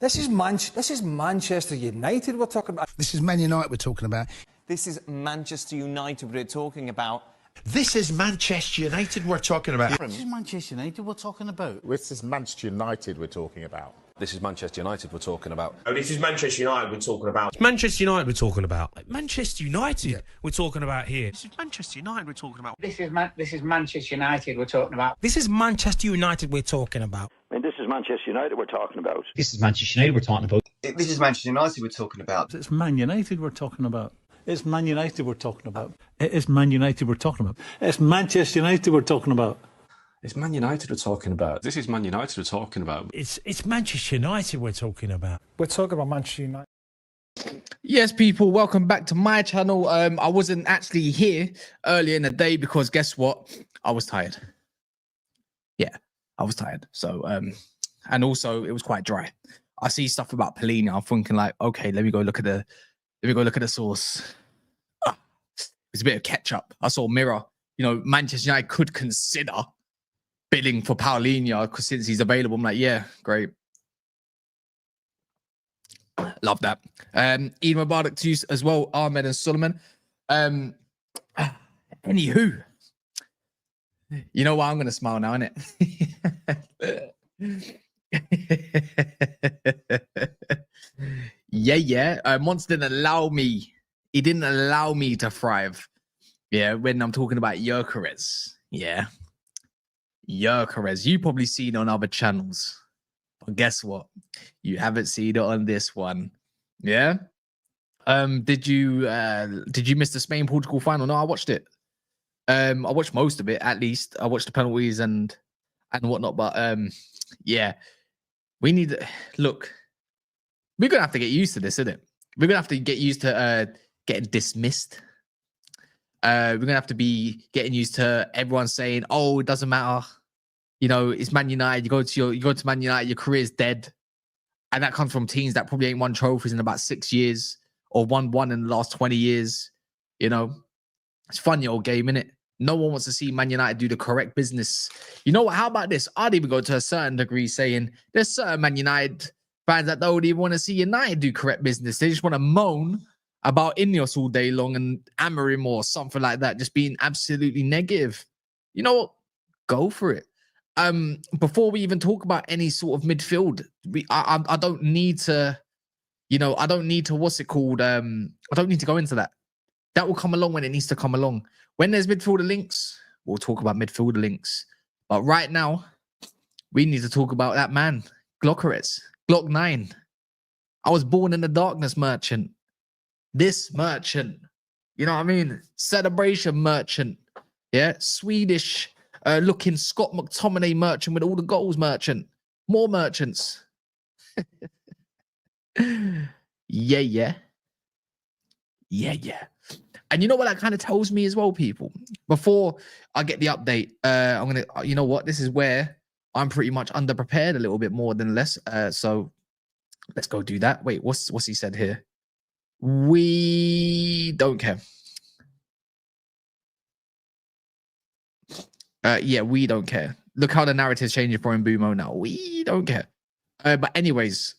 This is Manchester United we're talking about. This is Man United we're talking about. This is Manchester United we're talking about. This is Manchester United we're talking about. This is Manchester United we're talking about. This is Manchester United we're talking about. This is Manchester United we're talking about. Oh, this is Manchester United we're talking about. It's Manchester United we're talking about. Manchester United we're talking about here. This is Manchester United we're talking about. This is Manchester United we're talking about. This is Manchester United we're talking about. I mean, this is Manchester United we're talking about. This is Manchester United we're talking about. This is Manchester United we're talking about. It's Man United we're talking about. It's Man United we're talking about. It is Man United we're talking about. It's Manchester United we're talking about. It's Man United we're talking about. This is Man United we're talking about. It's Manchester United we're talking about. We're talking about Manchester United. Yes, people, welcome back to my channel. I wasn't actually here earlier in the day because guess what? I was tired. Yeah, I was tired. So, and also it was quite dry. I see stuff about Polina. I'm thinking like, okay, let me go look at the source. It's a bit of ketchup. I saw Mirror. You know, Manchester United could consider bidding for Paulinho because since he's available, I'm like, yeah, great. Love that. Eid Mubarak to you as well, Ahmed and Solomon. Anywho, you know why I'm going to smile now, innit? Yeah. Monster didn't allow me. He didn't allow me to thrive. Yeah, when I'm talking about Gyokeres. Yeah. Gyokeres. You probably seen it on other channels. But guess what? You haven't seen it on this one. Yeah? Did you miss the Spain-Portugal final? No, I watched it. I watched most of it, at least. I watched the penalties and whatnot. But yeah. We need look. We're gonna have to get used to this, isn't it? We're gonna have to get used to getting dismissed. We're gonna have to be getting used to everyone saying, "Oh, it doesn't matter." You know, it's Man United. You go to Man United, your career's dead, and that comes from teams that probably ain't won trophies in about 6 years or won one in the last 20 years. You know, it's a funny old game, innit? No one wants to see Man United do the correct business. You know what? How about this? I'd even go to a certain degree saying there's certain Man United fans that don't even want to see United do correct business. They just want to moan about Ineos all day long and Amorim or something like that, just being absolutely negative. You know what? Go for it. Before we even talk about any sort of midfield, I don't need to, you know, I don't need to, what's it called? I don't need to go into that. That will come along when it needs to come along. When there's midfielder links, we'll talk about midfielder links. But right now, we need to talk about that man, Gyokeres, Glock 9. I was born in the darkness, merchant. This merchant. You know what I mean? Celebration merchant. Yeah, Swedish looking Scott McTominay merchant with all the goals merchant. More merchants. Yeah. And you know what that kind of tells me as well, people? Before I get the update, I'm going to, you know what? This is where I'm pretty much underprepared a little bit more than less. So let's go do that. Wait, what's he said here? We don't care. Yeah, we don't care. Look how the narrative's changing for Mbeumo now. We don't care. But anyways,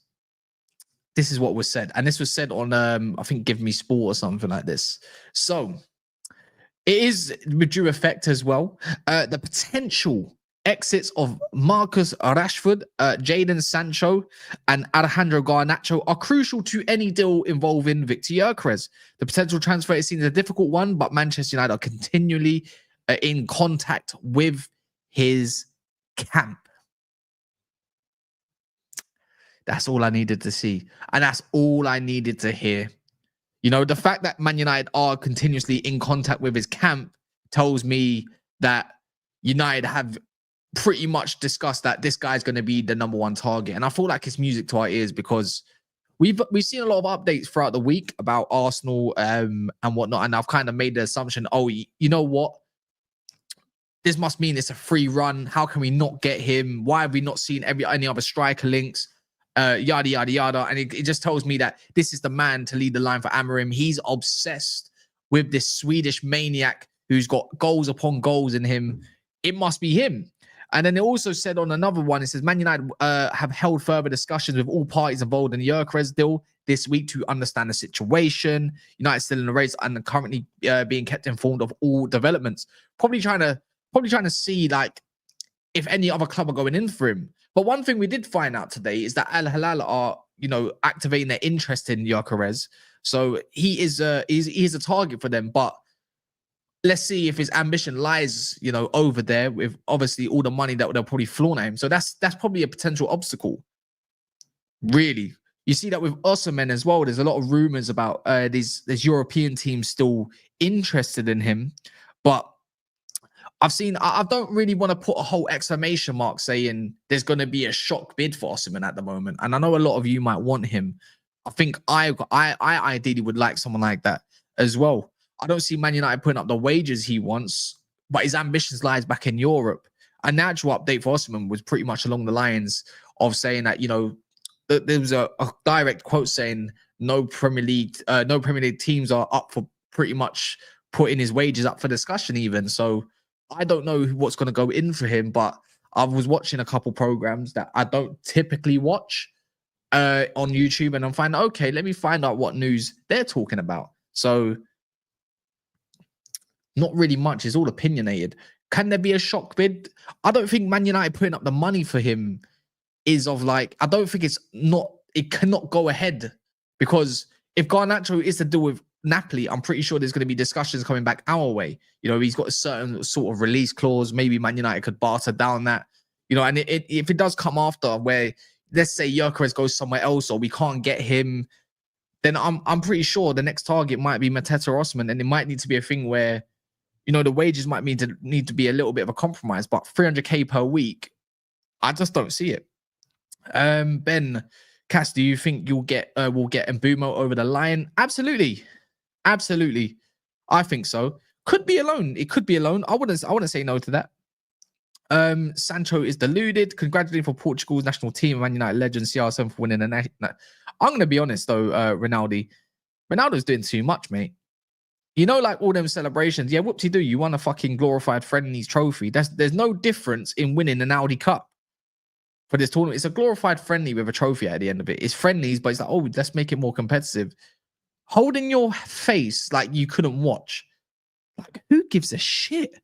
this is what was said. And this was said on, I think, Give Me Sport or something like this. So it is with due effect as well. The potential exits of Marcus Rashford, Jadon Sancho, and Alejandro Garnacho are crucial to any deal involving Victor Gyokeres. The potential transfer is seen as a difficult one, but Manchester United are continually in contact with his camp. That's all I needed to see. And that's all I needed to hear. You know, the fact that Man United are continuously in contact with his camp tells me that United have pretty much discussed that this guy's going to be the #1 target. And I feel like it's music to our ears because we've seen a lot of updates throughout the week about Arsenal and whatnot. And I've kind of made the assumption, oh, you know what? This must mean it's a free run. How can we not get him? Why have we not seen any other striker links? Yada, yada, yada. And it just tells me that this is the man to lead the line for Amorim. He's obsessed with this Swedish maniac who's got goals upon goals in him. It must be him. And then it also said on another one, it says Man United have held further discussions with all parties involved in the Gyokeres deal this week to understand the situation. United still in the race and currently being kept informed of all developments. Probably trying to see like if any other club are going in for him. But one thing we did find out today is that Al Hilal are, activating their interest in Gyokeres. So he's a target for them. But let's see if his ambition lies, over there with obviously all the money that they'll probably flaunt at him. So that's probably a potential obstacle. Really. You see that with Osimhen as well. There's a lot of rumors about there's European teams still interested in him. But I don't really want to put a whole exclamation mark saying there's going to be a shock bid for Osimhen at the moment. And I know a lot of you might want him. I think I ideally would like someone like that as well. I don't see Man United putting up the wages he wants, but his ambitions lies back in Europe. And the actual update for Osimhen was pretty much along the lines of saying that, there was a direct quote saying no Premier League teams are up for pretty much putting his wages up for discussion even. So I don't know what's going to go in for him, but I was watching a couple programs that I don't typically watch on YouTube, and I'm finding, okay, let me find out what news they're talking about. So not really much. It's all opinionated. Can there be a shock bid? I don't think Man United putting up the money for him is of like, I don't think it cannot go ahead, because if Garnacho is to deal with Napoli, I'm pretty sure there's going to be discussions coming back our way. He's got a certain sort of release clause. Maybe Man United could barter down that, and if it does come after where, let's say Gyokeres goes somewhere else or we can't get him, then I'm pretty sure the next target might be Mateta or Osimhen, and it might need to be a thing where, the wages might need to be a little bit of a compromise. But 300k per week, I just don't see it. Ben Cass, do you think we'll get Mbeumo over the line? Absolutely. I think so. Could be alone. It could be alone. I wouldn't say no to that. Sancho is deluded. Congratulating for Portugal's national team, Man United legend CR7 for winning the I'm going to be honest though, Ronaldo's doing too much, mate. Like all them celebrations. Yeah, whoopsie-doo, you won a fucking glorified friendlies trophy. There's no difference in winning an Audi Cup for this tournament. It's a glorified friendly with a trophy at the end of it. It's friendlies, but it's like, oh, let's make it more competitive. Holding your face like you couldn't watch. Like, who gives a shit?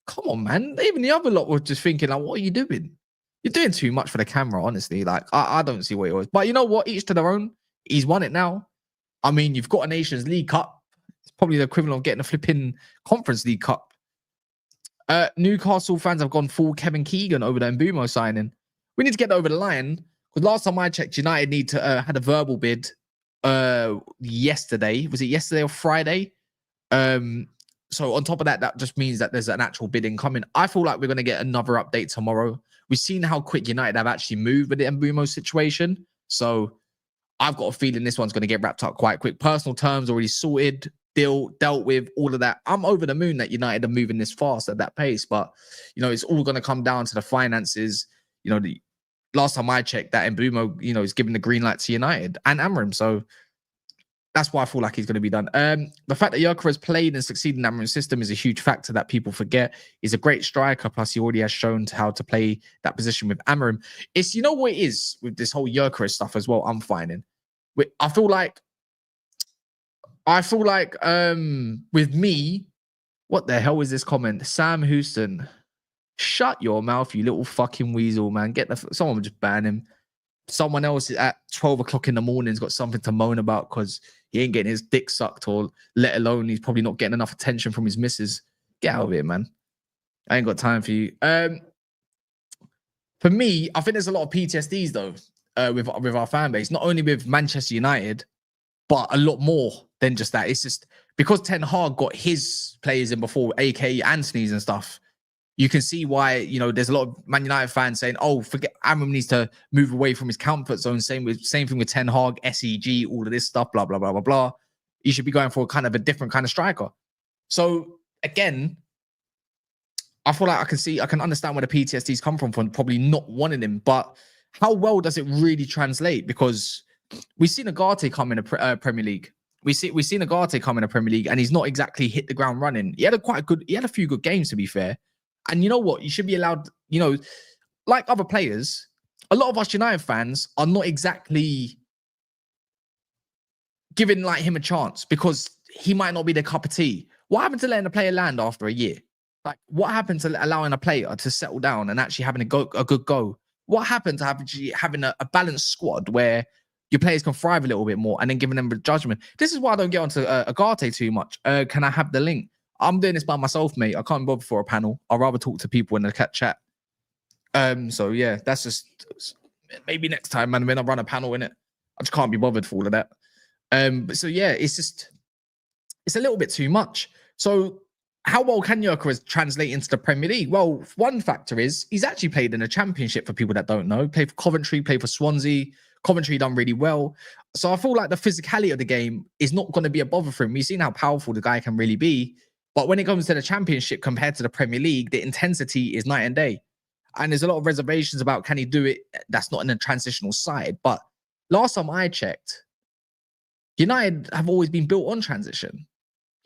Come on, man. Even the other lot were just thinking, like, what are you doing? You're doing too much for the camera, honestly. Like, I don't see what it was. But you know what? Each to their own. He's won it now. I mean, you've got a Nations League Cup. It's probably the equivalent of getting a flipping Conference League Cup. Newcastle fans have gone full Kevin Keegan over the Mbeumo signing. We need to get over the line, because last time I checked, United had a verbal bid yesterday. Was it yesterday or Friday? So on top of that, that just means that there's an actual bidding coming. I feel like we're going to get another update tomorrow. We've seen how quick United have actually moved with the Mbeumo situation. So I've got a feeling this one's going to get wrapped up quite quick. Personal terms already sorted, dealt with, all of that. I'm over the moon that United are moving this fast at that pace. But, it's all going to come down to the finances. The last time I checked, that Mbeumo, is giving the green light to United and Amorim. So that's why I feel like he's going to be done. The fact that Gyokeres played and succeeded in Amorim's system is a huge factor that people forget. He's a great striker, plus he already has shown how to play that position with Amorim. It's, what it is with this whole Gyokeres stuff as well, I'm finding. I feel like with me, what the hell is this comment? Sam Houston, shut your mouth, you little fucking weasel, man. Someone would just ban him. Someone else at 12 o'clock in the morning has got something to moan about because he ain't getting his dick sucked, or let alone he's probably not getting enough attention from his missus. Get out of here, man. I ain't got time for you. For me, I think there's a lot of PTSDs though with our fan base, not only with Manchester United, but a lot more than just that. It's just because Ten Hag got his players in before, aka Anthony's and stuff. You can see why, there's a lot of Man United fans saying, oh, forget, Amorim needs to move away from his comfort zone. Same thing with Ten Hag, SEG, all of this stuff, blah, blah, blah, blah, blah. He should be going for kind of a different kind of striker. So, again, I feel like I can understand where the PTSDs come from probably not wanting him. But how well does it really translate? Because we've seen Ugarte come in a Premier League. We've seen Ugarte come in a Premier League, and he's not exactly hit the ground running. He had a few good games, to be fair. And you know what? You should be allowed, like other players, a lot of us United fans are not exactly giving like him a chance because he might not be the cup of tea. What happened to letting a player land after a year? Like, what happened to allowing a player to settle down and actually having a good go? What happened to having a balanced squad where your players can thrive a little bit more and then giving them the judgment? This is why I don't get onto Agate too much. Can I have the link? I'm doing this by myself, mate. I can't bother for a panel. I'd rather talk to people in the chat. So yeah, that's just maybe next time, man. When I run a panel in it, I just can't be bothered for all of that. But so yeah, it's a little bit too much. So how well can Gyokeres translate into the Premier League? Well, one factor is he's actually played in a championship for people that don't know. Played for Coventry, played for Swansea. Coventry done really well. So I feel like the physicality of the game is not going to be a bother for him. We've seen how powerful the guy can really be. But when it comes to the championship compared to the Premier League, the intensity is night and day. And there's a lot of reservations about can he do it? That's not in a transitional side. But last time I checked, United have always been built on transition.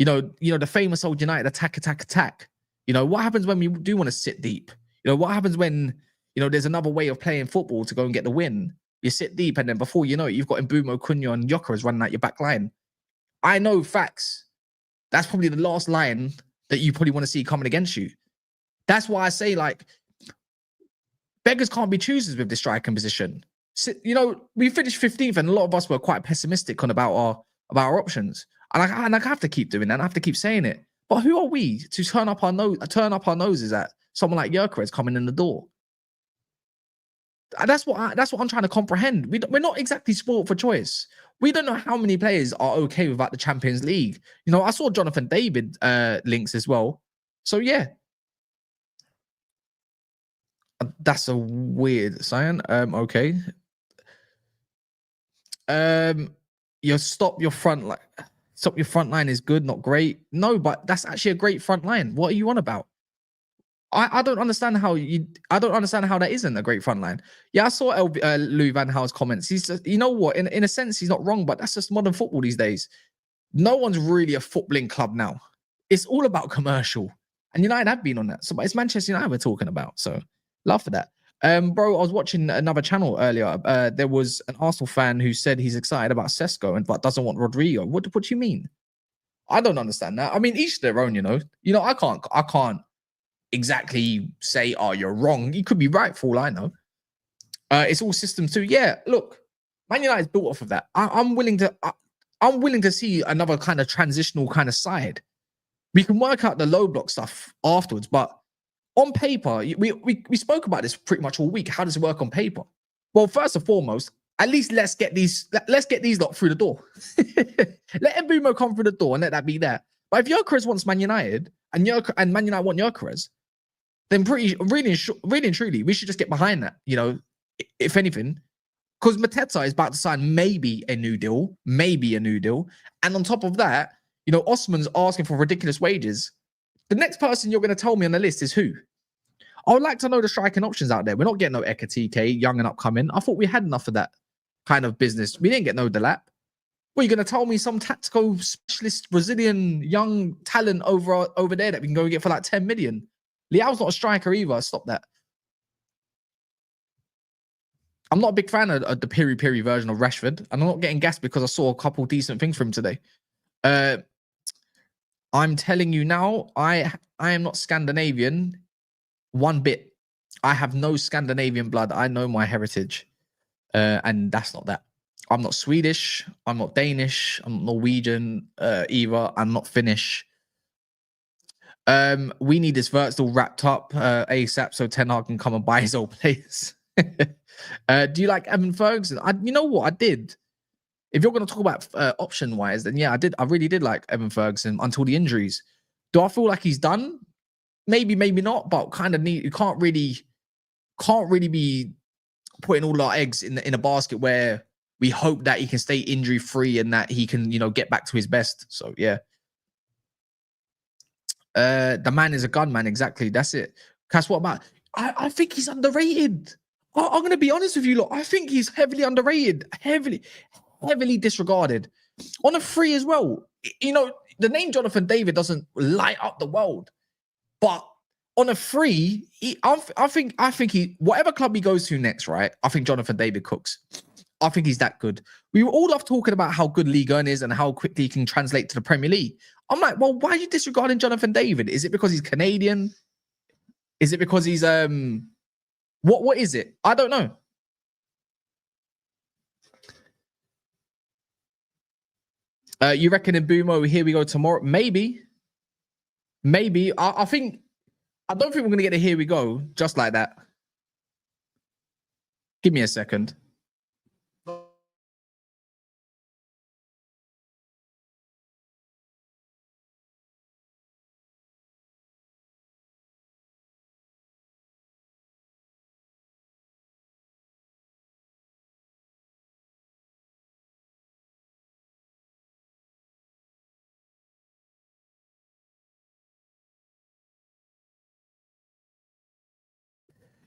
The famous old United attack. What happens when we do want to sit deep? What happens when, there's another way of playing football to go and get the win? You sit deep, and then before you know it, you've got Mbeumo, Cunha, and Gyokeres running out your back line. I know facts. That's probably the last line that you probably want to see coming against you. That's why I say, like, beggars can't be choosers with the striking position. We finished 15th, and a lot of us were quite pessimistic about our options. And I have to keep doing that. And I have to keep saying it. But who are we to turn up our noses at someone like Gyokeres coming in the door? That's what I'm trying to comprehend. We're not exactly spoiled for choice. We don't know how many players are okay without the Champions League. I saw Jonathan David links as well. So yeah, that's a weird sign. Okay. Stop your front line is good, not great. No, but that's actually a great front line. What are you on about? I don't understand how that isn't a great front line. Yeah, I saw Louis Van Gaal's comments. He's just, you know what? In a sense, he's not wrong, but that's just modern football these days. No one's really a footballing club now. It's all about commercial. And United have been on that. So it's Manchester United we're talking about. So love for that. Bro, I was watching another channel earlier. There was an Arsenal fan who said he's excited about Sesko but doesn't want Rodrigo. What do you mean? I don't understand that. I mean, each their own, I can't exactly say, oh, you're wrong. You could be right for all I know. It's all systems too. Yeah, look, Man United's built off of that. I'm willing to see another kind of transitional kind of side. We can work out the low block stuff afterwards, but on paper, we spoke about this pretty much all week. How does it work on paper? Well, first and foremost, at least let's get these lot through the door. Let Mbeumo come through the door and let that be there. But if Gyokeres wants Man United and Man United want Gyokeres, then really and truly, we should just get behind that, if anything. Because Mateta is about to sign maybe a new deal. And on top of that, Osimhen's asking for ridiculous wages. The next person you're going to tell me on the list is who? I would like to know the striking options out there. We're not getting no Ekatike, young and upcoming. I thought we had enough of that kind of business. We didn't get no Delap. What, you're going to tell me some tactical specialist Brazilian young talent over there that we can go and get for like 10 million? Leao's not a striker either. Stop that. I'm not a big fan of the Piri version of Rashford. And I'm not getting gassed because I saw a couple decent things from him today. I'm telling you now, I am not Scandinavian one bit. I have no Scandinavian blood. I know my heritage. And that's not that. I'm not Swedish. I'm not Danish. I'm not Norwegian either. I'm not Finnish. We need this Virtsdal wrapped up ASAP so Ten Hag can come and buy his old place. Do you like Evan Ferguson? You know what? I did. If you're going to talk about option-wise, then yeah, I did. I really did like Evan Ferguson until the injuries. Do I feel like he's done? Maybe, maybe not. But kind of you can't really be putting all our eggs in a basket where we hope that he can stay injury-free and that he can, get back to his best. So yeah, the man is a gunman. Exactly. That's it. Cass, what about? I think he's underrated. I'm going to be honest with you, look. I think he's heavily underrated. Heavily disregarded. On a free as well. The name Jonathan David doesn't light up the world, but on a free, I think he, whatever club he goes to next, right? I think Jonathan David cooks. I think he's that good. We all love talking about how good Ligue 1 is and how quickly he can translate to the Premier League. I'm like, well, why are you disregarding Jonathan David? Is it because he's Canadian? Is it because he's what is it? I don't know. You reckon Mbeumo, here we go tomorrow? Maybe. I think, I don't think we're going to get a here we go just like that. Give me a second.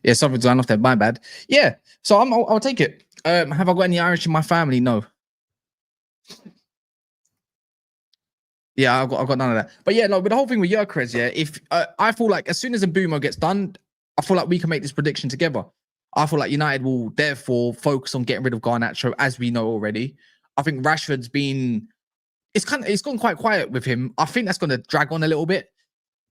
Yeah, something's gone off there. My bad. Yeah, so I'll take it. Have I got any Irish in my family? No. Yeah, I've got none of that. But yeah, like with the whole thing with Gyokeres, yeah, if I feel like as soon as Mbeumo gets done, I feel like we can make this prediction together. I feel like United will therefore focus on getting rid of Garnacho, as we know already. I think Rashford's been, it's gone quite quiet with him. I think that's going to drag on a little bit.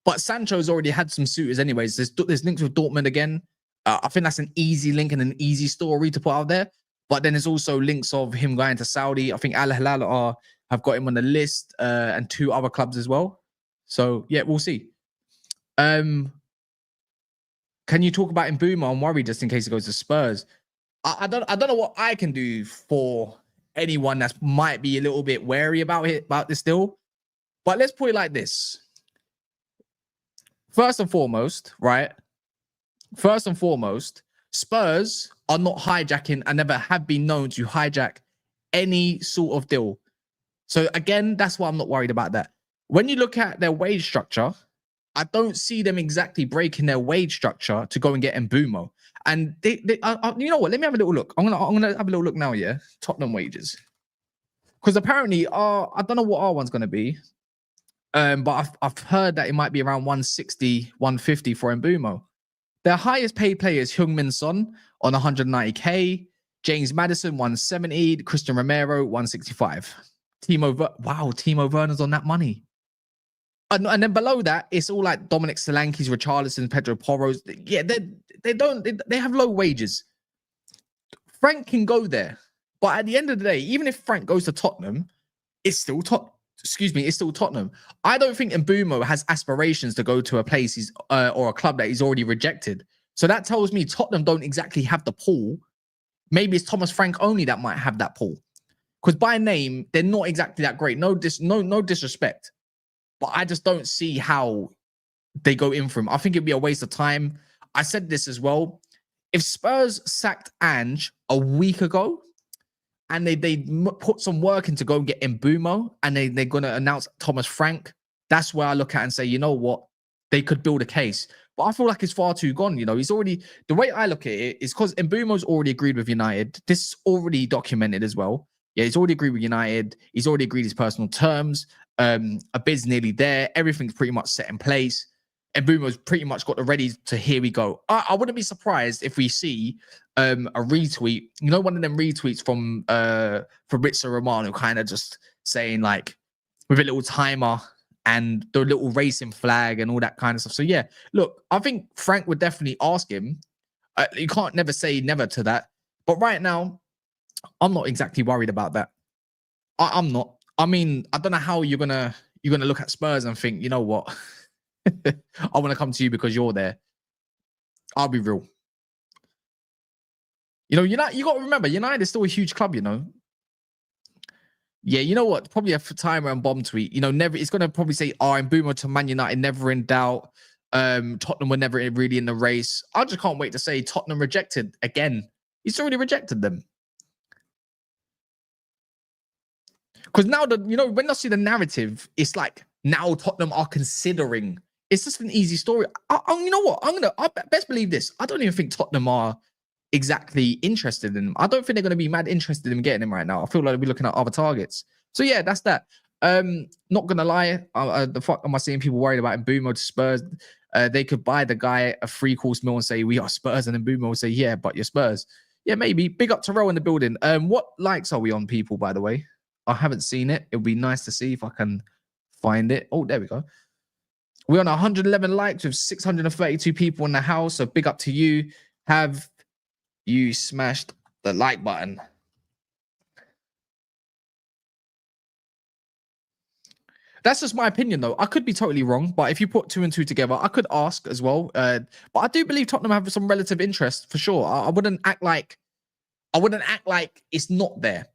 But Sancho's already had some suitors anyways. There's links with Dortmund again. I think that's an easy link and an easy story to put out there. But then there's also links of him going to Saudi. I think Al Hilal have got him on the list, and 2 other clubs as well. So yeah, we'll see. Can you talk about Mbeumo? I'm worried just in case he goes to Spurs. I don't know what I can do for anyone that might be a little bit wary about this still. But let's put it like this. First and foremost, right? First and foremost, Spurs are not hijacking and never have been known to hijack any sort of deal. So again, that's why I'm not worried about that. When you look at their wage structure, I don't see them exactly breaking their wage structure to go and get Mbeumo. And they you know what? Let me have a little look. I'm gonna have a little look now. Yeah, Tottenham wages, because apparently I don't know what our one's gonna be, but I've heard that it might be around 160, 150 for Mbeumo. Their highest paid player is Heung-min Son on 190k, James Maddison 170, Christian Romero 165. Timo Werner's on that money. And then below that, it's all like Dominic Solanke's, Richarlison, Pedro Porro's. Yeah, they have low wages. Frank can go there. But at the end of the day, even if Frank goes to Tottenham, it's still Tottenham. I don't think Mbeumo has aspirations to go to a place or a club that he's already rejected. So that tells me Tottenham don't exactly have the pool. Maybe it's Thomas Frank only that might have that pool. Because by name, they're not exactly that great. No disrespect. But I just don't see how they go in for him. I think it'd be a waste of time. I said this as well. If Spurs sacked Ange a week ago, and they put some work in to go and get Mbeumo, and they're going to announce Thomas Frank, that's where I look at and say, you know what? They could build a case. But I feel like it's far too gone. You know, he's already, the way I look at it is because Mbeumo's already agreed with United. This is already documented as well. Yeah, he's already agreed with United. He's already agreed his personal terms. A bid's nearly there. Everything's pretty much set in place. Mbeumo's pretty much got the ready to here we go. I wouldn't be surprised if we see a retweet, you know, one of them retweets from Fabrizio Romano, kind of just saying like with a little timer and the little racing flag and all that kind of stuff. So yeah, look, I think Frank would definitely ask him. You can't never say never to that. But right now, I'm not exactly worried about that. I'm not. I mean, I don't know how you're gonna look at Spurs and think, you know what? I want to come to you because you're there. I'll be real. You know, you got to remember, United is still a huge club, you know. Yeah, you know what? Probably a timer and bomb tweet. You know, never. It's gonna probably say, "Oh, Mbeumo to Man United, never in doubt." Tottenham were never really in the race. I just can't wait to say Tottenham rejected again. He's already rejected them. Because now when I see the narrative, it's like now Tottenham are considering. It's just an easy story. You know what? I best believe this. I don't even think Tottenham are exactly interested in him. I don't think they're going to be mad interested in getting him right now. I feel like they'll be looking at other targets. So yeah, that's that. Not gonna lie. The fuck am I seeing people worried about Mbeumo to Spurs? They could buy the guy a 3-course meal and say, we are Spurs. And then Mbeumo will say, yeah, but you're Spurs. Yeah, maybe. Big up Terrell in the building. What likes are we on, people, by the way? I haven't seen it. It would be nice to see if I can find it. Oh, there we go. We're on 111 likes with 632 people in the house. So big up to you. Have you smashed the like button? That's just my opinion, though. I could be totally wrong, but if you put 2 and 2 together, I could ask as well. But I do believe Tottenham have some relative interest for sure. I wouldn't act like it's not there.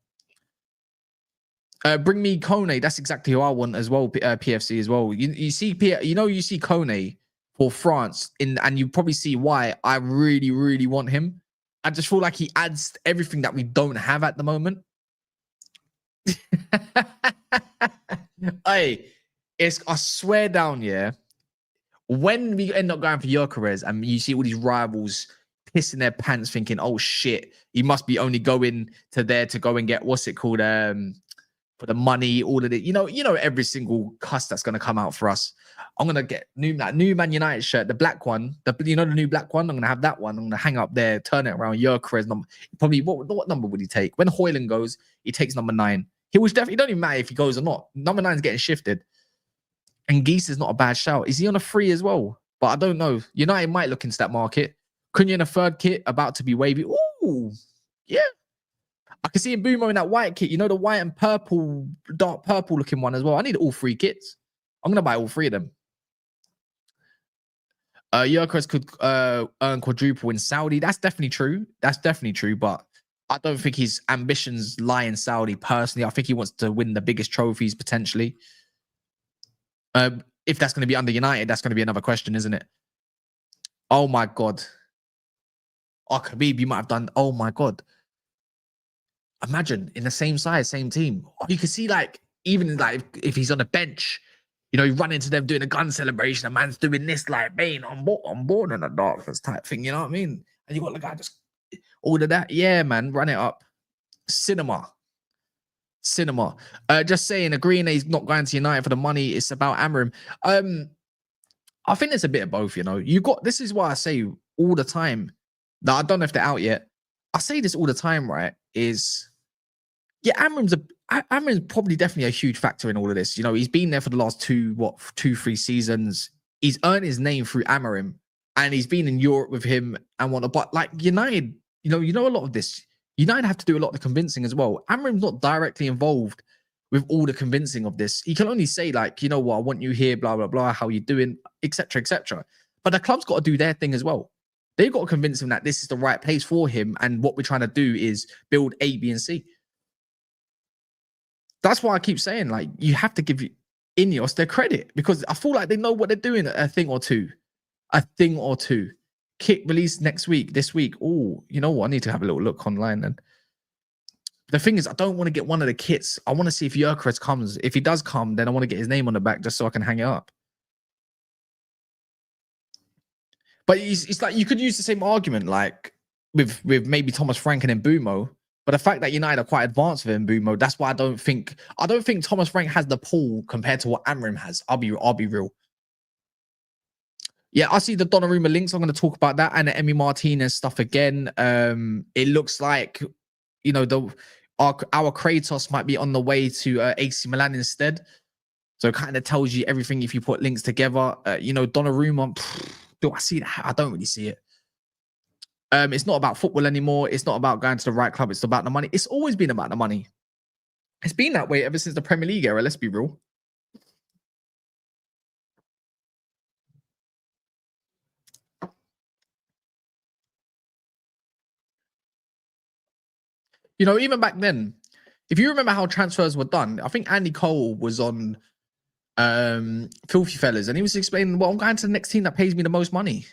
Bring me Kone. That's exactly who I want as well. PFC as well. You see Kone for France and you probably see why I really, really want him. I just feel like he adds everything that we don't have at the moment. Hey, I swear down, yeah. When we end up going for Gyokeres and you see all these rivals pissing their pants, thinking, "Oh shit, he must be only going to there to go and get what's it called, for the money, all of it." You know, every single cuss that's gonna come out for us. I'm gonna get new Man United shirt, the black one, the new black one. I'm gonna have that one. I'm gonna hang up there, turn it around. Gyokeres number. Probably what number would he take? When Højlund goes, he takes number 9. He was definitely. It don't even matter if he goes or not. Number 9's getting shifted. And Geese is not a bad shout. Is he on a free as well? But I don't know. United might look into that market. Cunha in a 3rd kit, about to be wavy. Ooh, yeah. I can see Mbeumo in that white kit. You know, the white and purple, dark purple looking one as well. I need all 3 kits. I'm going to buy all 3 of them. Gyokeres could earn quadruple in Saudi. That's definitely true. But I don't think his ambitions lie in Saudi personally. I think he wants to win the biggest trophies potentially. If that's going to be under United, that's going to be another question, isn't it? Oh my God. Oh, Khabib, you might have done. Oh my God. Imagine in the same size, same team. You can see, like, even like if he's on the bench, you know, you run into them doing a gun celebration. A man's doing this, like, man, I'm born in the darkness type thing. You know what I mean? And you got the guy just all of that. Yeah, man, run it up. Cinema. Just saying, agreeing that he's not going to United for the money. It's about Amorim. I think there's a bit of both. You know, this is why I say all the time that I don't know if they're out yet. I say this all the time, right? Amorim's probably definitely a huge factor in all of this. You know, he's been there for the last 2-3 seasons. He's earned his name through Amorim, and he's been in Europe with him and whatnot. But like United, you know a lot of this. United have to do a lot of the convincing as well. Amorim's not directly involved with all the convincing of this. He can only say, like, you know what, I want you here, blah, blah, blah, how you doing, etc., etc. But the club's got to do their thing as well. They've got to convince him that this is the right place for him, and what we're trying to do is build A, B, and C. That's why I keep saying, like, you have to give Ineos their credit, because I feel like they know what they're doing a thing or two. Kit release this week. Oh, you know what? I need to have a little look online then. The thing is, I don't want to get one of the kits. I want to see if Gyokeres comes. If he does come, then I want to get his name on the back just so I can hang it up. But it's like you could use the same argument, like with maybe Thomas Frank and Mbeumo. But the fact that United are quite advanced with Mbeumo, that's why I don't think Thomas Frank has the pull compared to what Amorim has. I'll be real. Yeah, I see the Donnarumma links. I'm going to talk about that and the Emi Martinez stuff again. It looks like, you know, our Kratos might be on the way to AC Milan instead. So it kind of tells you everything if you put links together. You know, Donnarumma, do I see that? I don't really see it. It's not about football anymore. It's not about going to the right club. It's about the money. It's always been about the money. It's been that way ever since the Premier League era. Let's be real. You know, even back then, if you remember how transfers were done, I think Andy Cole was on Filthy Fellas, and he was explaining, well, I'm going to the next team that pays me the most money.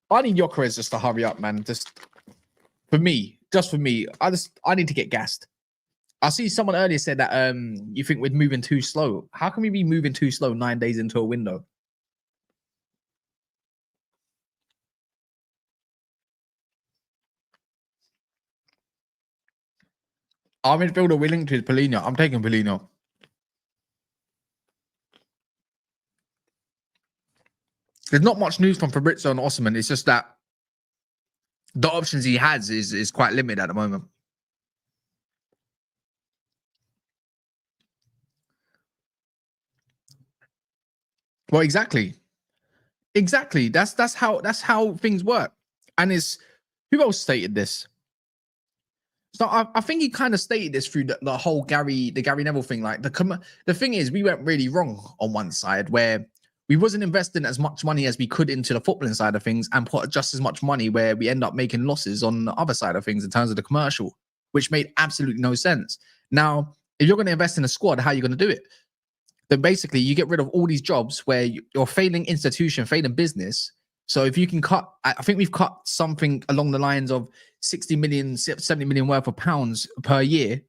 I need Gyokeres just to hurry up, man. Just for me. I need to get gassed. I see someone earlier said that you think we're moving too slow. How can we be moving too slow 9 days into a window? Our midfielder willing to Polino. I'm taking Polino. There's not much news from Fabrizio and Osimhen. It's just that the options he has is quite limited at the moment. Well, exactly. That's how things work. And it's who else stated this? So I think he kind of stated this through the whole Gary Neville thing. Like the thing is, we went really wrong on one side where we wasn't investing as much money as we could into the footballing side of things and put just as much money where we end up making losses on the other side of things in terms of the commercial, which made absolutely no sense. Now, if you're going to invest in a squad, how are you going to do it? Then basically you get rid of all these jobs where you're failing institution, failing business. So if you can cut, I think we've cut something along the lines of 60 million, 70 million worth of pounds per year,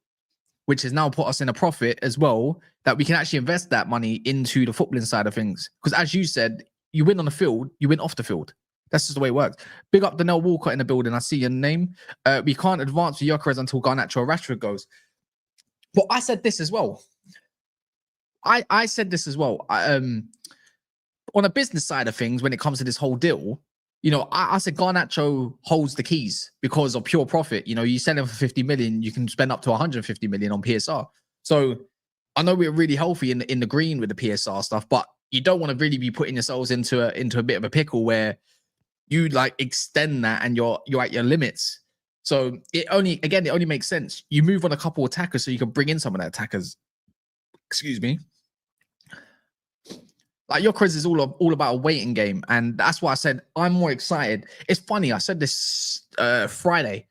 which has now put us in a profit as well, that we can actually invest that money into the footballing side of things. Because as you said, you win on the field, you win off the field. That's just the way it works. Big up Donnell Walcott in the building. I see your name. We can't advance with Gyokeres until Garnacho or Rashford goes. But I said this as well. I said this as well. On a business side of things, when it comes to this whole deal, you know, I said Garnacho holds the keys because of pure profit. You know, you sell him for 50 million, you can spend up to 150 million on PSR. So I know we're really healthy in the green with the PSR stuff, but you don't want to really be putting yourselves into a bit of a pickle where you like extend that and you're at your limits. So it only makes sense. You move on a couple of attackers so you can bring in some of the attackers. Excuse me. Like Gyokeres is all about a waiting game, and that's why I said I'm more excited. It's funny, I said this Friday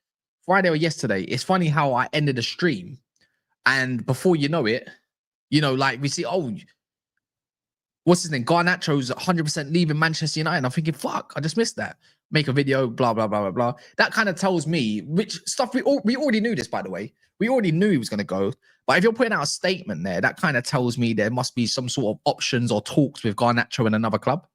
or yesterday. It's funny how I ended the stream, and before you know it, you know, like we see, oh, what's his name? Garnacho's 100% leaving Manchester United. I'm thinking, fuck, I just missed that. Make a video, blah blah blah blah blah. That kind of tells me which stuff we already knew this, by the way. We already knew he was going to go. But if you're putting out a statement there, that kind of tells me there must be some sort of options or talks with Garnacho and another club.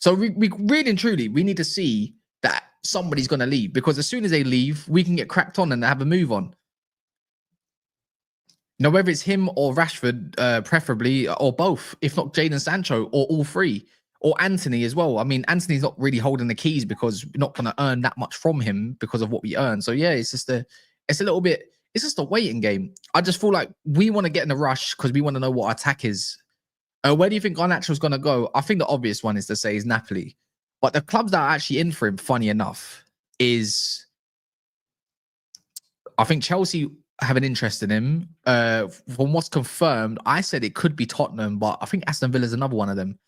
So we really and truly, we need to see that somebody's going to leave, because as soon as they leave, we can get cracked on and have a move on. You know, whether it's him or Rashford, preferably, or both, if not Jadon Sancho, or all three, or Anthony as well. I mean, Anthony's not really holding the keys because we're not going to earn that much from him because of what we earn. So yeah, it's just it's a little bit, it's just a waiting game. I just feel like we want to get in a rush because we want to know what our attack is. Where do you think Garnacho's going to go? I think the obvious one is to say is Napoli. But the clubs that are actually in for him, funny enough, is I think Chelsea have an interest in him. From what's confirmed, I said it could be Tottenham, but I think Aston Villa is another one of them.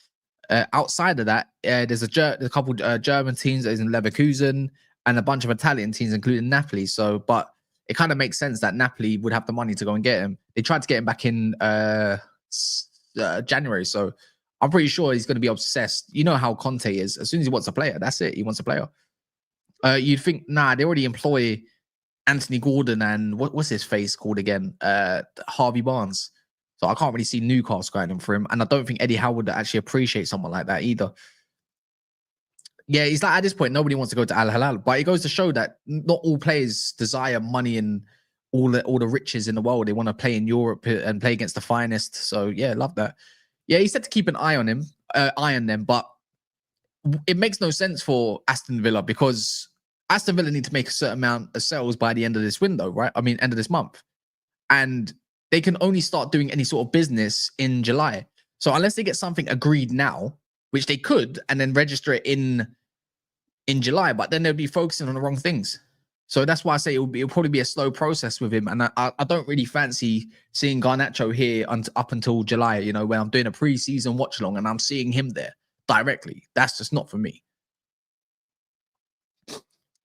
Outside of that, there's a couple German teams, as in Leverkusen, and a bunch of Italian teams, including Napoli. So, but it kind of makes sense that Napoli would have the money to go and get him. They tried to get him back in January, so I'm pretty sure he's going to be obsessed. You know how Conte is. As soon as he wants a player, that's it. He wants a player. You'd think, nah, they already employ Anthony Gordon and what's his face called again? Harvey Barnes. So I can't really see Newcastle going in for him. And I don't think Eddie Howe would actually appreciate someone like that either. Yeah, he's like, at this point, nobody wants to go to Al Hilal. But it goes to show that not all players desire money and all the riches in the world. They want to play in Europe and play against the finest. So yeah, love that. Yeah, he said to keep an eye on him, iron them. But it makes no sense for Aston Villa, because Aston Villa need to make a certain amount of sales by the end of this window, right? I mean, end of this month. And they can only start doing any sort of business in July. So unless they get something agreed now, which they could, and then register it in July, but then they'll be focusing on the wrong things. So that's why I say it'll probably be a slow process with him. And I don't really fancy seeing Garnacho here up until July, you know, when I'm doing a pre-season watch along and I'm seeing him there directly. That's just not for me.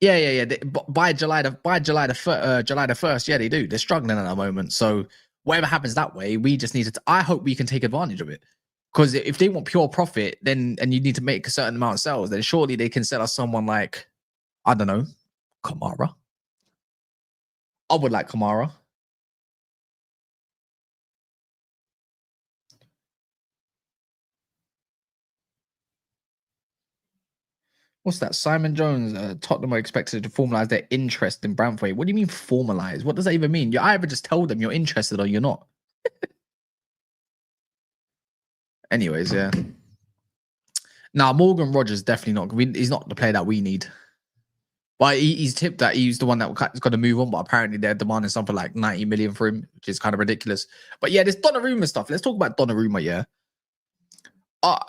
Yeah. By July the 1st, yeah, they do. They're struggling at the moment. So whatever happens that way, we just need to. I hope we can take advantage of it. Because if they want pure profit, then and you need to make a certain amount of sales, then surely they can sell us someone like, I don't know, Kamara. I would like Kamara. What's that? Simon Jones, Tottenham are expected to formalise their interest in Branthwaite. What do you mean formalise? What does that even mean? You either just tell them you're interested or you're not. Anyways, yeah. Nah, Morgan Rogers definitely not. He's not the player that we need. But he's tipped that he's the one that's got to move on. But apparently they're demanding something like 90 million for him, which is kind of ridiculous. But yeah, this Donnarumma stuff. Let's talk about Donnarumma. Yeah.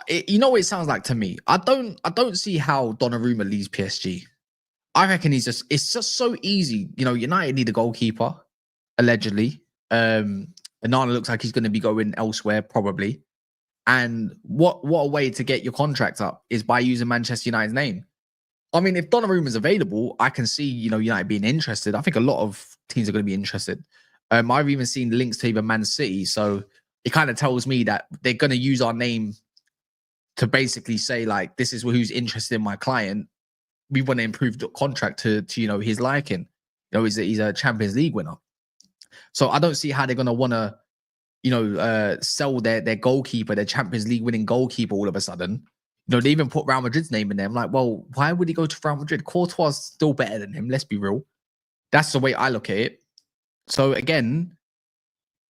You know what it sounds like to me? I don't see how Donnarumma leaves PSG. I reckon it's just so easy. You know, United need a goalkeeper, allegedly. Onana looks like he's going to be going elsewhere, probably. And what a way to get your contract up is by using Manchester United's name. I mean, if Donnarumma is available, I can see, you know, United being interested. I think a lot of teams are going to be interested. I've even seen links to even Man City. So it kind of tells me that they're going to use our name to basically say, like, this is who's interested in my client. We want to improve the contract to you know, his liking. You know, he's a Champions League winner. So I don't see how they're going to want to, you know, sell their goalkeeper, their Champions League winning goalkeeper all of a sudden. You know, they even put Real Madrid's name in there. I'm like, well, why would he go to Real Madrid? Courtois is still better than him. Let's be real. That's the way I look at it. So again,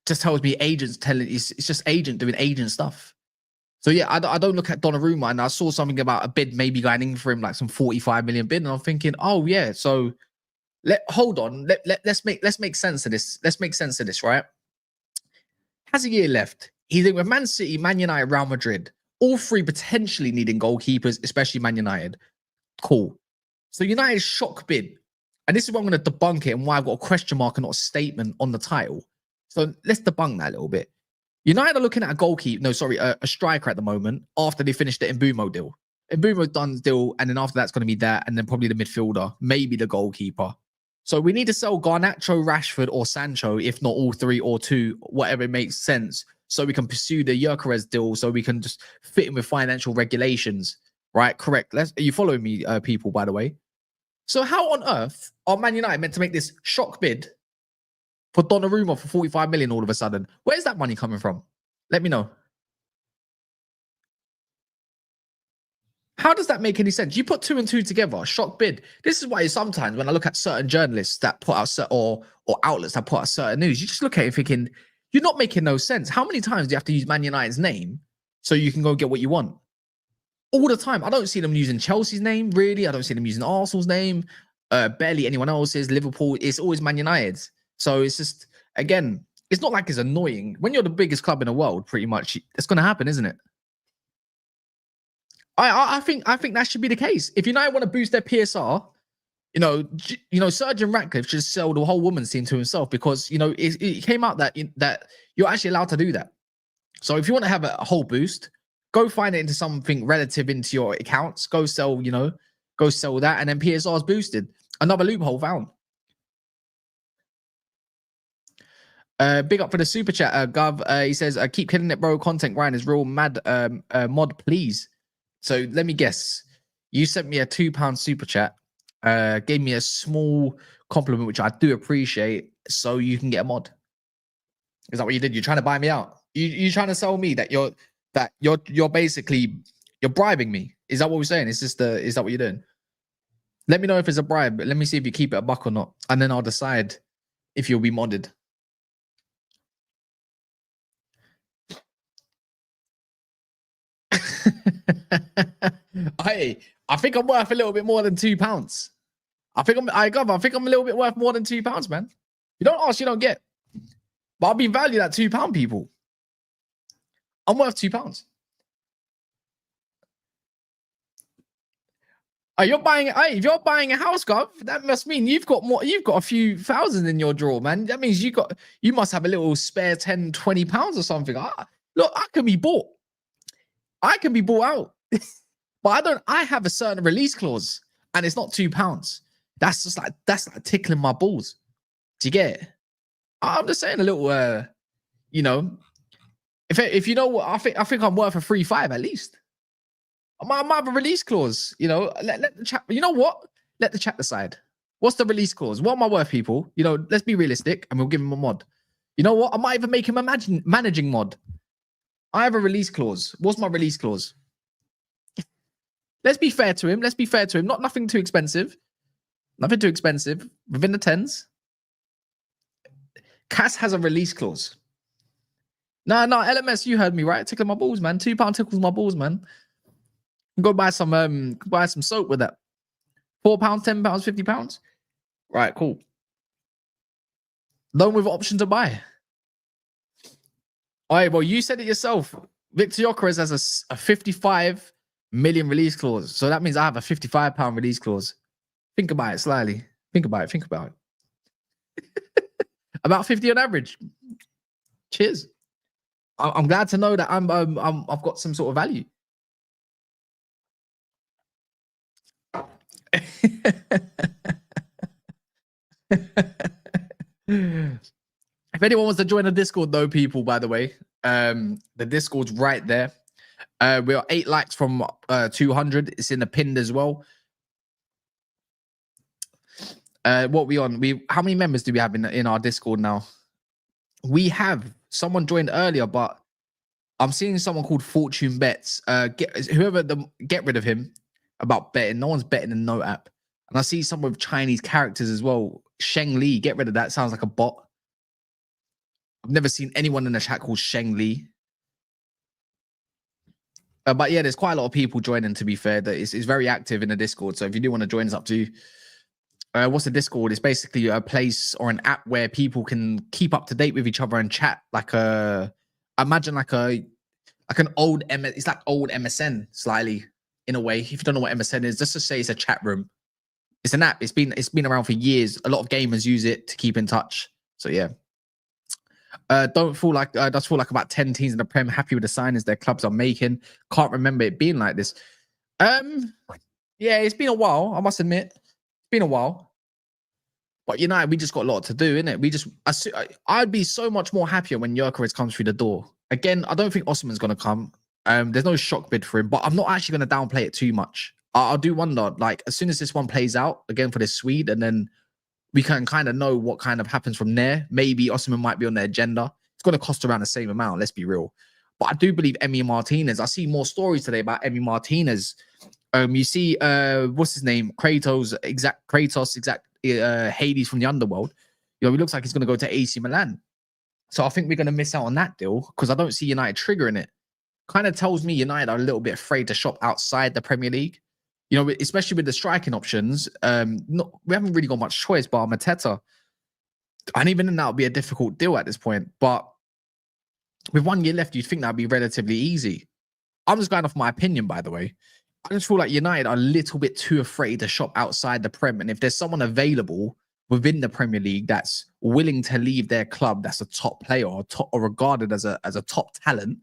just tells me agents telling it's just agent doing agent stuff. So yeah, I don't look at Donnarumma, and I saw something about a bid maybe going in for him, like some 45 million bid, and I'm thinking, oh yeah, so hold on, let's make sense of this. Let's make sense of this, right? Has a year left. He's in with Man City, Man United, Real Madrid. All three potentially needing goalkeepers, especially Man United. Cool. So United's shock bid. And this is why I'm going to debunk it and why I've got a question mark and not a statement on the title. So let's debunk that a little bit. United are looking at a striker at the moment after they finished the Mbeumo deal. Mbeumo done deal, and then after that's going to be that, and then probably the midfielder, maybe the goalkeeper. So we need to sell Garnacho, Rashford, or Sancho, if not all three or two, whatever makes sense, so we can pursue the Gyokeres deal, so we can just fit in with financial regulations, right? Correct. You follow me, people, by the way. So how on earth are Man United meant to make this shock bid for Donnarumma for 45 million all of a sudden? Where's that money coming from? Let me know. How does that make any sense? You put 2 and 2 together, shock bid. This is why sometimes when I look at certain journalists that put out or outlets that put out certain news, you just look at it thinking, you're not making no sense. How many times do you have to use Man United's name so you can go get what you want? All the time. I don't see them using Chelsea's name, really. I don't see them using Arsenal's name. Barely anyone else's. Liverpool. It's always Man United's. So it's just, again, it's not like it's annoying. When you're the biggest club in the world, pretty much, it's going to happen, isn't it? I think that should be the case. If United want to boost their PSR, you know, Sir Jim Ratcliffe should sell the whole women's team to himself, because, you know, it came out that you're actually allowed to do that. So if you want to have a whole boost, go find it into something relative into your accounts. Go sell that, and then PSR is boosted. Another loophole found. Big up for the super chat, Gov. He says, keep killing it, bro. Content grind is real mad. Mod, please. So let me guess. You sent me a £2 super chat. Gave me a small compliment, which I do appreciate, so you can get a mod. Is that what you did? You're trying to buy me out? You're trying to sell me that you're basically bribing me? Is that what we're saying? Is that what you're doing? Let me know if it's a bribe. Let me see if you keep it a buck or not, and then I'll decide if you'll be modded. Hey, I think I'm worth a little bit more than £2. I think I'm a little bit worth more than £2, man. You don't ask, you don't get. But I'll be valued at £2, people. I'm worth £2. If you're buying a house, Gov, that must mean you've got a few thousand in your drawer, man. That means you must have a little spare 10, 20 pounds or something. Look, I can be bought. I can be bought out. But I have a certain release clause, and it's not £2. That's like tickling my balls. Do you get it? I'm just saying a little, you know, if you know what, I think I'm worth a 3.5 at least. I might have a release clause, you know. Let the chat, you know what? Let the chat decide. What's the release clause? What am I worth, people? You know, let's be realistic, and we'll give him a mod. You know what? I might even make him a managing mod. I have a release clause. What's my release clause? Let's be fair to him. Nothing too expensive. Nothing too expensive. Within the tens. Cass has a release clause. No, LMS, you heard me, right? Tickling my balls, man. £2 tickles my balls, man. Go buy some soap with that. £4, £10, £50. Right, cool. Loan with option to buy. All right, well, you said it yourself. Victor Gyokeres has a 55 million release clause. So that means I have a £55 release clause. Think about it slightly. Think about it. About 50 on average. Cheers. I'm glad to know that I've got some sort of value. If anyone wants to join the Discord, though, people, by the way, the Discord's right there. We are 8 likes from 200. It's in the pinned as well. What we on? How many members do we have in our Discord now? We have someone joined earlier, but I'm seeing someone called Fortune Bets. Get rid of him about betting. No one's betting in no app. And I see someone with Chinese characters as well. Sheng Li, get rid of that. Sounds like a bot. I've never seen anyone in the chat called Sheng Li. But yeah, there's quite a lot of people joining, to be fair. That it's very active in the Discord. So if you do want to join, it's up to you. What's the Discord? It's basically a place or an app where people can keep up to date with each other and chat. Imagine like an old it's like old MSN slightly in a way. If you don't know what MSN is, just to say it's a chat room. It's an app. It's been around for years. A lot of gamers use it to keep in touch. So yeah. Does feel like about 10 teams in the Prem happy with the signings their clubs are making. Can't remember it being like this. Yeah, it's been a while. I must admit, it's been a while. But United, we just got a lot to do, innit? I'd be so much more happier when Gyokeres comes through the door. Again, I don't think Osimhen's gonna come. There's no shock bid for him, but I'm not actually gonna downplay it too much. I do wonder, like, as soon as this one plays out again for this Swede, and then we can kind of know what kind of happens from there. Maybe Osimhen might be on the agenda. It's going to cost around the same amount, let's be real. But I do believe Emi Martinez. I see more stories today about Emi Martinez. You see, what's his name? Kratos, Hades from the underworld. He looks like he's going to go to AC Milan. So I think we're going to miss out on that deal because I don't see United triggering it. Kind of tells me United are a little bit afraid to shop outside the Premier League. Especially with the striking options, we haven't really got much choice bar Mateta. And even then, that would be a difficult deal at this point. But with 1 year left, you'd think that would be relatively easy. I'm just going off my opinion, by the way. I just feel like United are a little bit too afraid to shop outside the Prem. And if there's someone available within the Premier League that's willing to leave their club, that's a top player or regarded as a top talent,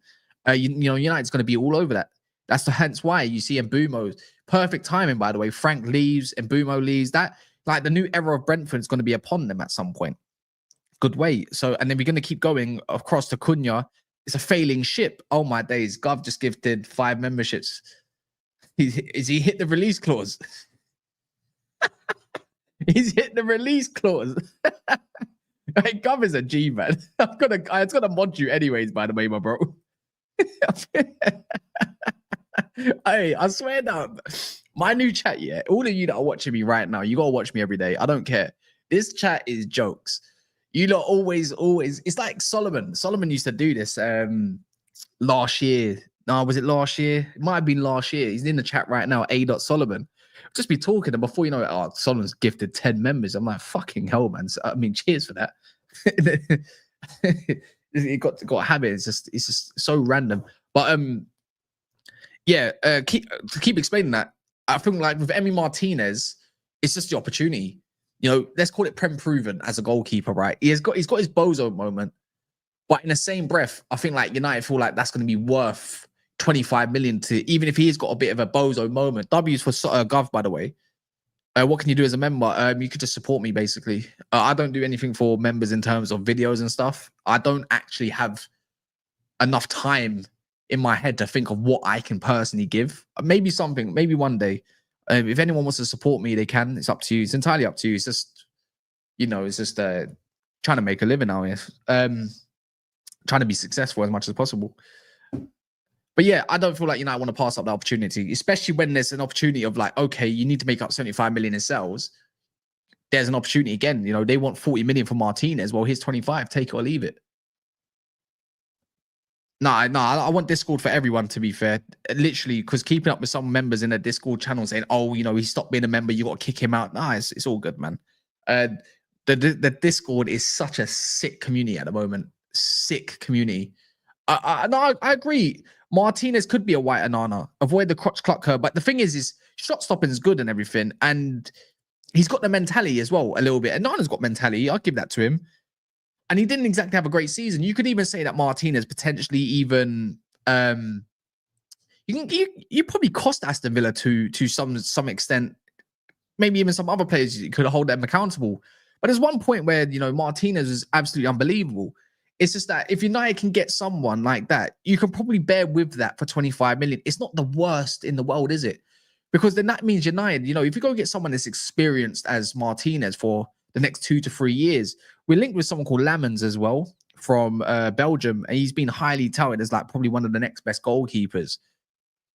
United's going to be all over that. That's hence why you see Mbeumo. Perfect timing, by the way. Frank leaves, Mbeumo leaves. That, like, the new era of Brentford is going to be upon them at some point. Good way. So, and then we're going to keep going across to Cunha. It's a failing ship. Oh my days. Gov just gifted 5 memberships. Is he hit the release clause? He's hit the release clause. Hey, Gov is a G, man. I'm gonna mod you anyways, by the way, my bro. Hey, I swear down. My new chat, yeah. All of you that are watching me right now, you gotta watch me every day. I don't care. This chat is jokes. You lot always. It's like Solomon. Solomon used to do this last year. No, was it last year? It might have been last year. He's in the chat right now, A.Solomon. Just be talking, and before you know it, Solomon's gifted 10 members. I'm like, fucking hell, man. So, I mean, cheers for that. It got a habit. It's just so random. But yeah, keep explaining that. I think like with Emi Martinez, it's just the opportunity. Let's call it Prem proven as a goalkeeper, right? He's got his bozo moment, but in the same breath, I think like United feel like that's going to be worth 25 million to, even if he's got a bit of a bozo moment. W's for Gov, by the way. What can you do as a member? You could just support me, basically. I don't do anything for members in terms of videos and stuff. I don't actually have enough time in my head to think of what I can personally give. Maybe one day. If anyone wants to support me, they can. It's up to you. It's entirely up to you. It's just, trying to make a living out here. Trying to be successful as much as possible. But yeah, I don't feel like United want to pass up the opportunity, especially when there's an opportunity of like, okay, you need to make up 75 million in sales. There's an opportunity again. They want 40 million for Martinez. Well, here's 25. Take it or leave it. No, I want Discord for everyone, to be fair. Literally, because keeping up with some members in a Discord channel saying, oh, he stopped being a member, you got to kick him out. Nah, it's all good, man. The Discord is such a sick community at the moment. Sick community. I agree. Martinez could be a white Anana. Avoid the crotch clucker. But the thing is shot stopping is good and everything. And he's got the mentality as well, a little bit. And Nana's got mentality. I'll give that to him. And he didn't exactly have a great season. You could even say that Martinez potentially even you probably cost Aston Villa to some extent. Maybe even some other players you could hold them accountable. But there's one point where Martinez is absolutely unbelievable. It's just that if United can get someone like that, you can probably bear with that for 25 million. It's not the worst in the world, is it? Because then that means United, if you go get someone as experienced as Martinez for the next 2 to 3 years, we're linked with someone called Lamens as well from Belgium, and he's been highly touted as like probably one of the next best goalkeepers.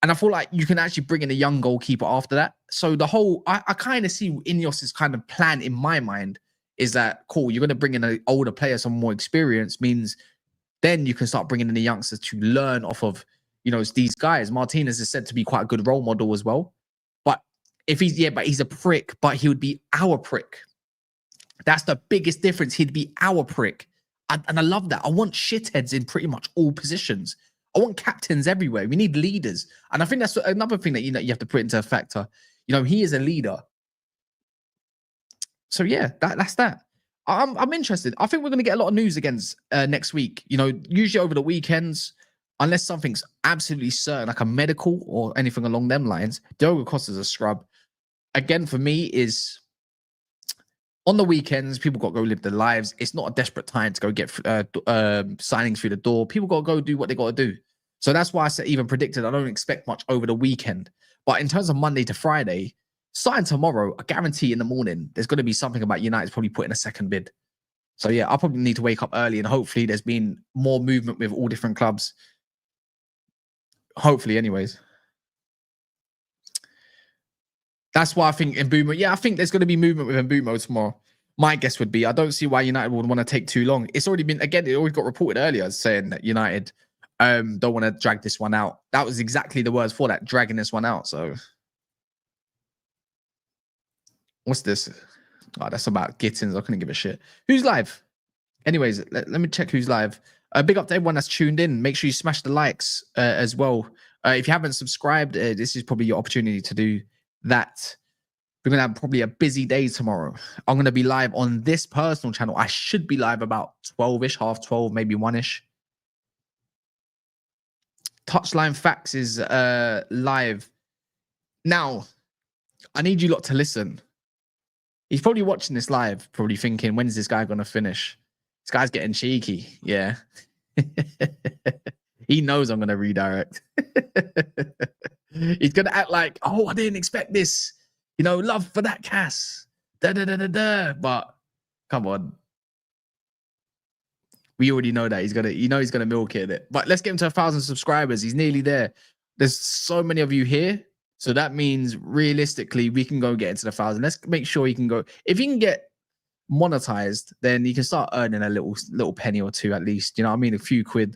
And I feel like you can actually bring in a young goalkeeper after that. So the whole, I kind of see Ineos's kind of plan in my mind is that, cool, you're going to bring in an older player, some more experience, means then you can start bringing in the youngsters to learn off of, these guys. Martinez is said to be quite a good role model as well. But he's a prick, but he would be our prick. That's the biggest difference. He'd be our prick. And I love that. I want shitheads in pretty much all positions. I want captains everywhere. We need leaders. And I think that's another thing that you have to put into a factor. He is a leader. So yeah, that's that. I'm interested. I think we're going to get a lot of news against next week. Usually over the weekends, unless something's absolutely certain, like a medical or anything along them lines, Diogo Costa's a scrub. Again, for me, is on the weekends, people got to go live their lives. It's not a desperate time to go get signings through the door. People got to go do what they got to do. So that's why I said even predicted I don't expect much over the weekend. But in terms of Monday to Friday, starting tomorrow, I guarantee in the morning, there's going to be something about United's probably putting a second bid. So yeah, I'll probably need to wake up early and hopefully there's been more movement with all different clubs. Hopefully anyways. That's why I think Mbeumo, I think there's going to be movement with Mbeumo tomorrow. My guess would be, I don't see why United would want to take too long. It's already been, again, it already got reported earlier saying that United don't want to drag this one out. That was exactly the words for that, dragging this one out. So what's this? Oh, that's about Gittins. I couldn't give a shit. Who's live? Anyways, let me check who's live. Big up to everyone that's tuned in. Make sure you smash the likes as well. If you haven't subscribed, this is probably your opportunity to do that. We're going to have probably a busy day tomorrow. I'm going to be live on this personal channel. I should be live about 12-ish, half 12, maybe 1-ish. Touchline Facts is live. Now, I need you lot to listen. He's probably watching this live, probably thinking, when's this guy going to finish? This guy's getting cheeky. Yeah. He knows I'm going to redirect. He's going to act like, oh, I didn't expect this. Love for that Cass. But come on. We already know that he's gonna milk it. But let's get him to 1,000 subscribers. He's nearly there. There's so many of you here. So that means realistically, we can go get into the 1,000. Let's make sure he can go. If he can get monetized, then he can start earning a little penny or two at least. You know what I mean? A few quid.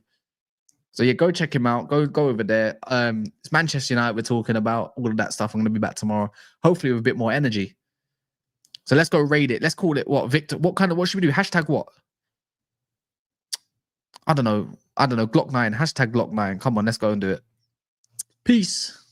So yeah, go check him out. Go over there. It's Manchester United we're talking about. All of that stuff. I'm going to be back tomorrow. Hopefully with a bit more energy. So let's go raid it. Let's call it what? Victor. What should we do? Hashtag what? I don't know. Glock 9. Hashtag Glock 9. Come on, let's go and do it. Peace.